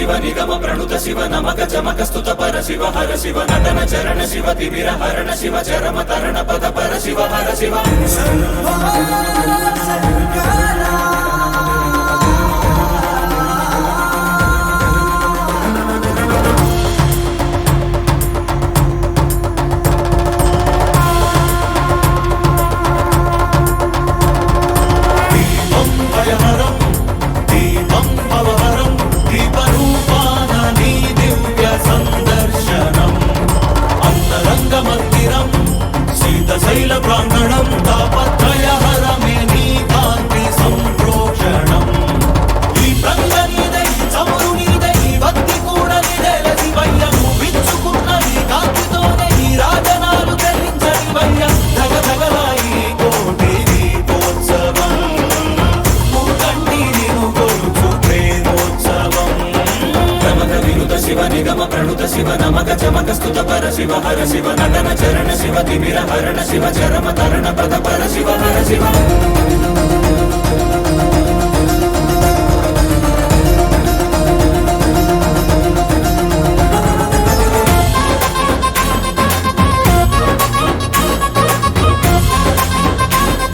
శివ నిగమ ప్రణుత శివ నమక చమక స్తుత పర శివ హర శివ నటన చరణ శివ తిమిర హరణ శివ చరమ తరణ పద పర శివ హర శివ శైల ప్రాంగణం తాపత్రయహరమే నీ కాంతి సంప్రోక్షణం ఈ ప్రంగ నీదే ఈ చమురు నీదే ఈ భక్తి కూడా నీదేల శివయ్య విచ్చుకున్న ఈ కాంతితోనే ఈ రాజనాలు ధరించని వయ్య ధగ ధగలాయి కోటి దీపోత్సవం మూకంటి నిను కొలుచు ప్రేమోత్సవం ప్రమద వినుత శివ నిగమ ప్రణుత శివ నమక చమక స్తుత పర శివ హర శివ నటన చరణ శివ తిమిర హరణ శివ చరమ తరణ పద పర శివ హర శివ